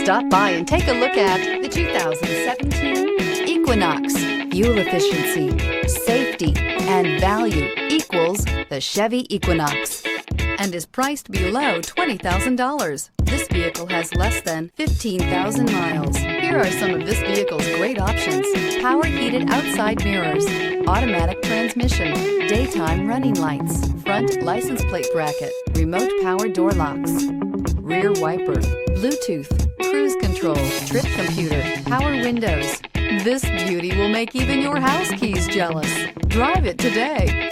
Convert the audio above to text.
Stop by and take a look at the 2017 Equinox. Fuel efficiency, safety, and value equals the Chevy Equinox and is priced below $20,000. This vehicle has less than 15,000 miles. Here are some of this vehicle's great options: power heated outside mirrors, automatic transmission, daytime running lights, front license plate bracket, remote power door locks, rear wiper, Bluetooth, cruise control, trip computer, power windows. This beauty will make even your house keys jealous. Drive it today.